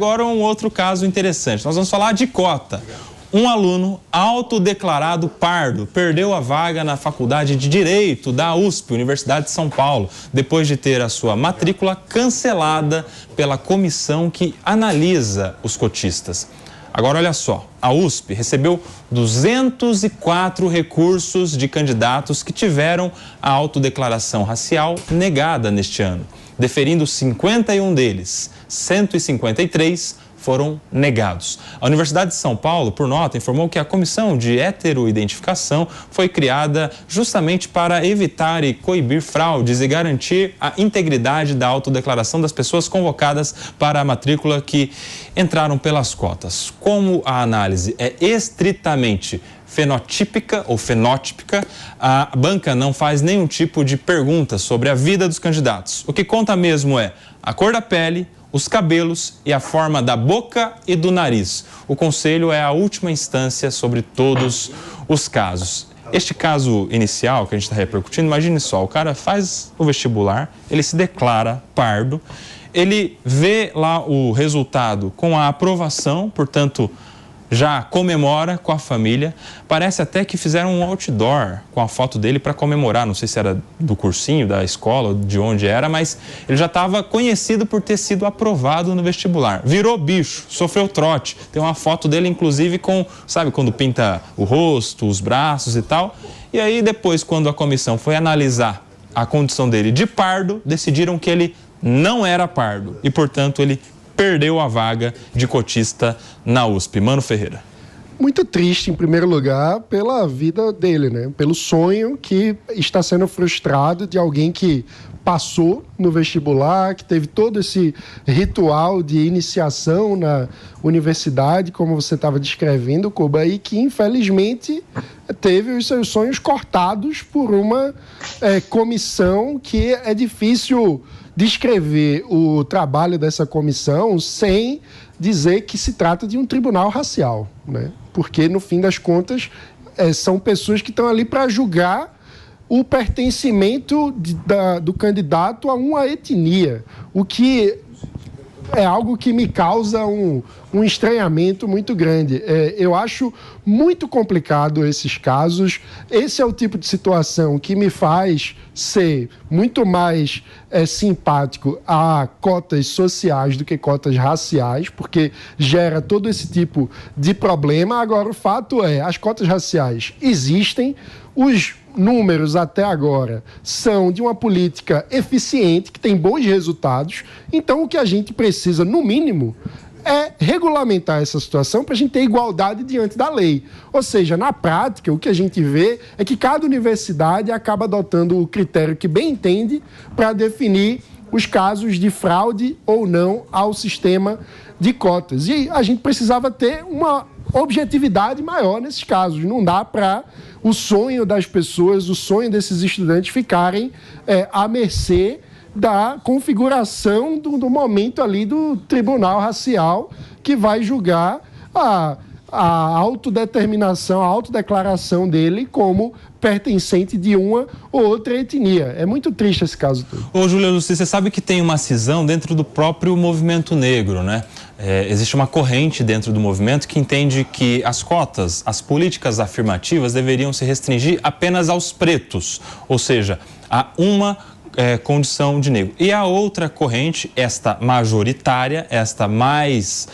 Agora um outro caso interessante, nós vamos falar de cota. Um aluno autodeclarado pardo perdeu a vaga na Faculdade de Direito da USP, Universidade de São Paulo, depois de ter a sua matrícula cancelada pela comissão que analisa os cotistas. Agora olha só, a USP recebeu 204 recursos de candidatos que tiveram a autodeclaração racial negada neste ano. Deferindo 51 deles, 153 foram negados. A Universidade de São Paulo, por nota, informou que a comissão de heteroidentificação foi criada justamente para evitar e coibir fraudes e garantir a integridade da autodeclaração das pessoas convocadas para a matrícula que entraram pelas cotas. Como a análise é estritamente fenotípica ou fenótipica, a banca não faz nenhum tipo de pergunta sobre a vida dos candidatos. O que conta mesmo é a cor da pele, os cabelos e a forma da boca e do nariz. O conselho é a última instância sobre todos os casos. Este caso inicial que a gente está repercutindo, imagine só, o cara faz o vestibular, ele se declara pardo, ele vê lá o resultado com a aprovação, portanto, já comemora com a família. Parece até que fizeram um outdoor com a foto dele para comemorar. Não sei se era do cursinho, da escola, de onde era, mas ele já estava conhecido por ter sido aprovado no vestibular. Virou bicho, sofreu trote. Tem uma foto dele, inclusive, com, sabe, quando pinta o rosto, os braços e tal. E aí, depois, quando a comissão foi analisar a condição dele de pardo, decidiram que ele não era pardo e, portanto, ele perdeu a vaga de cotista na USP. Mano Ferreira. Muito triste, em primeiro lugar, pela vida dele, né? Pelo sonho que está sendo frustrado de alguém que passou no vestibular, que teve todo esse ritual de iniciação na universidade, como você estava descrevendo, Cuba, e que, infelizmente, teve os seus sonhos cortados por uma comissão que é difícil descrever o trabalho dessa comissão sem dizer que se trata de um tribunal racial, né? Porque, no fim das contas, são pessoas que estão ali para julgar o pertencimento do candidato a uma etnia, o que é algo que me causa um estranhamento muito grande. Eu acho muito complicado esses casos. Esse é o tipo de situação que me faz ser muito mais simpático a cotas sociais do que cotas raciais, porque gera todo esse tipo de problema. Agora, o fato é, as cotas raciais existem, os números até agora são de uma política eficiente, que tem bons resultados. Então, o que a gente precisa, no mínimo, é regulamentar essa situação para a gente ter igualdade diante da lei. Ou seja, na prática, o que a gente vê é que cada universidade acaba adotando o critério que bem entende para definir os casos de fraude ou não ao sistema de cotas. E a gente precisava ter uma objetividade maior nesses casos. Não dá para o sonho das pessoas, o sonho desses estudantes ficarem à mercê da configuração do momento ali do tribunal racial que vai julgar a autodeterminação, a autodeclaração dele como pertencente de uma ou outra etnia. É muito triste esse caso todo. Ô, Júlia Luci, você sabe que tem uma cisão dentro do próprio movimento negro, né? Existe uma corrente dentro do movimento que entende que as cotas, as políticas afirmativas deveriam se restringir apenas aos pretos, ou seja, a uma condição de negro. E a outra corrente, esta majoritária, esta mais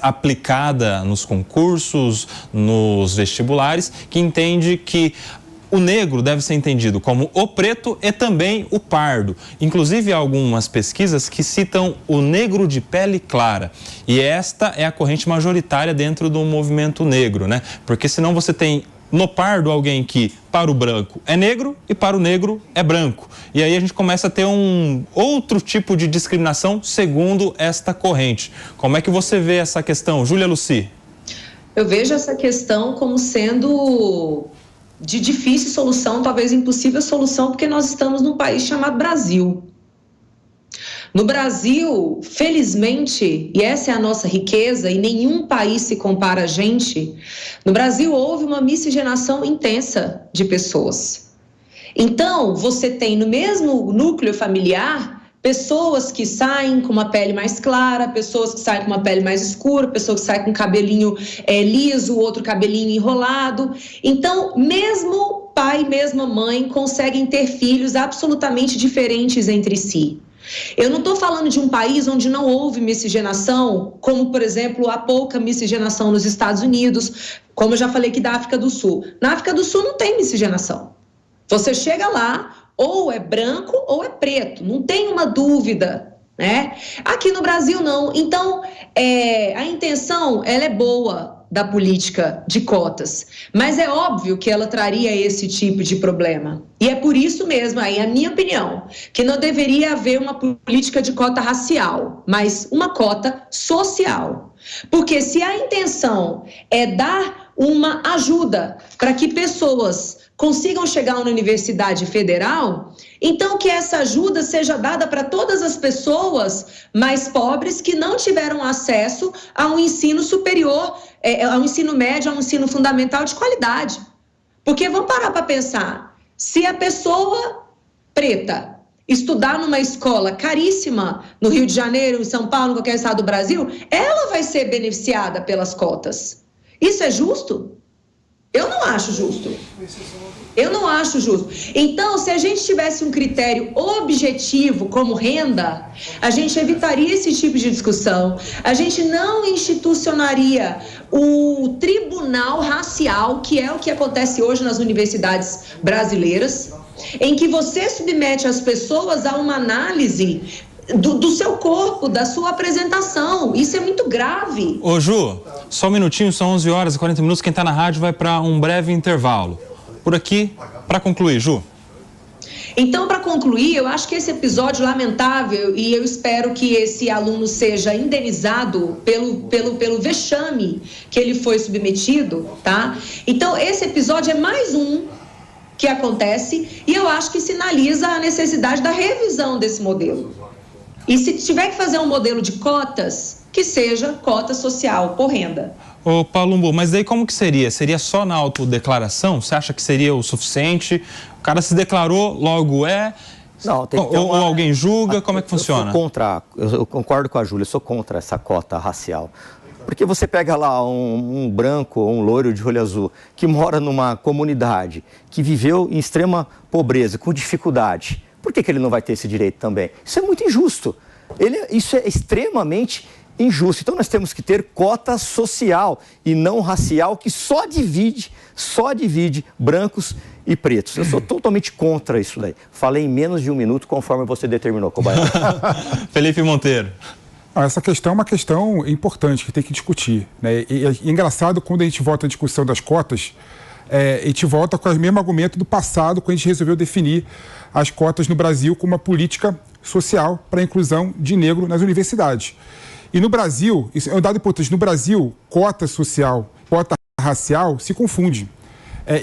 aplicada nos concursos, nos vestibulares, que entende que o negro deve ser entendido como o preto e também o pardo. Inclusive, há algumas pesquisas que citam o negro de pele clara. E esta é a corrente majoritária dentro do movimento negro, né? Porque senão você tem no pardo alguém que para o branco é negro e para o negro é branco. E aí a gente começa a ter um outro tipo de discriminação segundo esta corrente. Como é que você vê essa questão, Júlia Luci? Eu vejo essa questão como sendo de difícil solução, talvez impossível solução, porque nós estamos num país chamado Brasil. No Brasil, felizmente, e essa é a nossa riqueza, e nenhum país se compara a gente, no Brasil houve uma miscigenação intensa de pessoas. Então, você tem no mesmo núcleo familiar pessoas que saem com uma pele mais clara, pessoas que saem com uma pele mais escura, pessoas que saem com cabelinho liso, outro cabelinho enrolado. Então, mesmo pai, mesma mãe conseguem ter filhos absolutamente diferentes entre si. Eu não estou falando de um país onde não houve miscigenação, como, por exemplo, a pouca miscigenação nos Estados Unidos, como eu já falei aqui da África do Sul. Na África do Sul não tem miscigenação. Você chega lá, ou é branco ou é preto, não tem uma dúvida, né? Aqui no Brasil não. Então, a intenção, ela é boa da política de cotas, mas é óbvio que ela traria esse tipo de problema. E é por isso mesmo, aí a minha opinião, que não deveria haver uma política de cota racial, mas uma cota social. Porque se a intenção é dar uma ajuda para que pessoas consigam chegar na Universidade Federal, então que essa ajuda seja dada para todas as pessoas mais pobres que não tiveram acesso a um ensino superior, a um ensino médio, a um ensino fundamental de qualidade. Porque vamos parar para pensar, se a pessoa preta estudar numa escola caríssima no Rio de Janeiro, em São Paulo, em qualquer estado do Brasil, ela vai ser beneficiada pelas cotas. Isso é justo? Eu não acho justo. Eu não acho justo. Então, se a gente tivesse um critério objetivo como renda, a gente evitaria esse tipo de discussão. A gente não institucionaria o tribunal racial, que é o que acontece hoje nas universidades brasileiras, em que você submete as pessoas a uma análise do seu corpo, da sua apresentação. Isso é muito grave. Ô Ju, só um minutinho, são 11 horas e 40 minutos. Quem está na rádio vai para um breve intervalo. Por aqui, para concluir, Ju. Então, para concluir, eu acho que esse episódio lamentável, e eu espero que esse aluno seja indenizado pelo vexame que ele foi submetido, tá? Então, esse episódio é mais um que acontece e eu acho que sinaliza a necessidade da revisão desse modelo. E se tiver que fazer um modelo de cotas, que seja cota social por renda. Ô Palumbo, mas daí como que seria? Seria só na autodeclaração? Você acha que seria o suficiente? O cara se declarou, logo é? Não, tem que ter ou alguém julga? Como é que funciona? Eu concordo com a Júlia, eu sou contra essa cota racial. Porque você pega lá um branco ou um loiro de olho azul que mora numa comunidade, que viveu em extrema pobreza, com dificuldade. Por que ele não vai ter esse direito também? Isso é muito injusto. Isso é extremamente injusto. Então nós temos que ter cota social e não racial, que só divide brancos e pretos. Eu sou totalmente contra isso daí. Falei em menos de um minuto, conforme você determinou, Kobayashi. Felipe Monteiro. Essa questão é uma questão importante que tem que discutir, né? E é engraçado quando a gente volta à discussão das cotas, a gente volta com o mesmo argumento do passado, quando a gente resolveu definir as cotas no Brasil como uma política social para a inclusão de negro nas universidades. E no Brasil, isso é um dado importante, no Brasil, cota social, cota racial se confunde.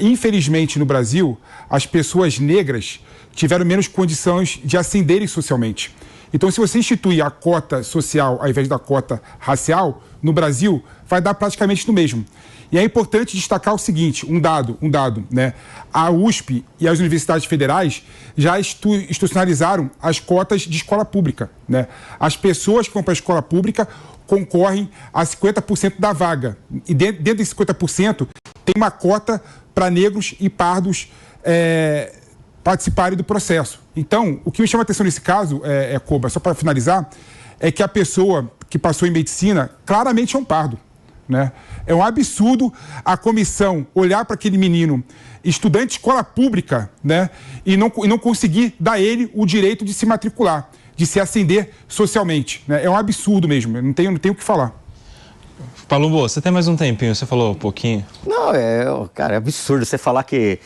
Infelizmente, no Brasil, as pessoas negras tiveram menos condições de ascenderem socialmente. Então, se você instituir a cota social ao invés da cota racial, no Brasil, vai dar praticamente no mesmo. E é importante destacar o seguinte, um dado, né? A USP e as universidades federais já institucionalizaram as cotas de escola pública, né? As pessoas que vão para a escola pública concorrem a 50% da vaga. E dentro desse 50%, tem uma cota para negros e pardos participarem do processo. Então, o que me chama a atenção nesse caso, Koba, só para finalizar, é que a pessoa que passou em medicina claramente é um pardo, né? É um absurdo a comissão olhar para aquele menino, estudante de escola pública, né? E não conseguir dar a ele o direito de se matricular, de se ascender socialmente, né? É um absurdo mesmo, eu não tenho o que falar. Palumbo, você tem mais um tempinho, você falou um pouquinho. Não, cara, é absurdo você falar que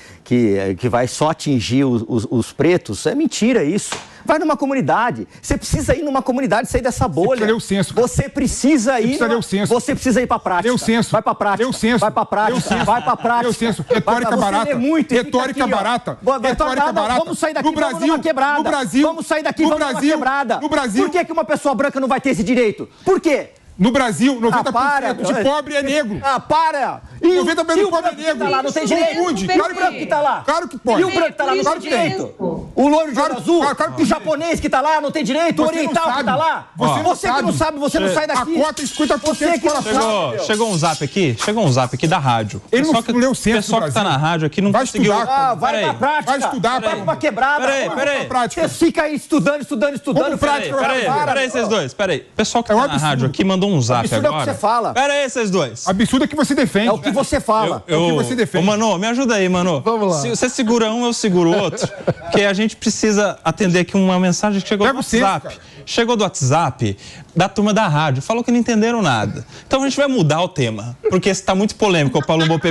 vai só atingir os pretos. É mentira isso. Vai numa comunidade. Você precisa ir numa comunidade, sair dessa bolha. Você precisa ler o censo. Você precisa ir. Ler o censo. Você precisa ir pra prática. Ler o censo. Vai pra prática. Ler o censo. Vai pra prática. Vai pra prática. Ler o censo. Retórica barata. Retórica barata. Retórica barata. Vamos sair daqui, vamos numa quebrada. No Brasil. Vamos sair daqui, vamos numa quebrada. No Brasil. Por que uma pessoa branca não vai ter esse direito? Por quê? No Brasil, 90% de pobre é negro. Para! 90% do pobre é negro. Tá lá, não tem direito. E o branco que tá lá? Claro que pode. E o branco que tá lá, não tem direito. O loiro de olho azul, o japonês que tá lá, não tem direito, o oriental que tá lá. Você que não sabe, você não sai daqui. A cota é 50% de coração. Chegou um zap aqui da rádio. Ele não leu o centro do pessoal que tá na rádio aqui não conseguiu... Vai pra prática. Vai estudar. Vai pra uma quebrada. Peraí. Você fica aí estudando. Peraí, vocês dois. Peraí. O pessoal que tá na rádio aqui mandou um zap agora. Absurdo é o que você fala. Peraí, vocês dois. Absurdo é que você defende. É o que você fala. É o que você defende. Ô, Mano, me ajuda aí, Mano. Vamos lá. Se você segura um, eu seguro o outro. Porque a gente precisa atender aqui uma mensagem que chegou do WhatsApp. Chegou do WhatsApp da turma da rádio. Falou que não entenderam nada. Então a gente vai mudar o tema. Porque esse tá muito polêmico, o Paulo Bopp.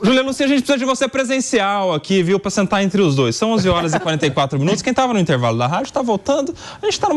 Júlia Lucia, a gente precisa de você presencial aqui, viu? Pra sentar entre os dois. São 11 horas e 44 minutos. Quem tava no intervalo da rádio tá voltando. A gente tá no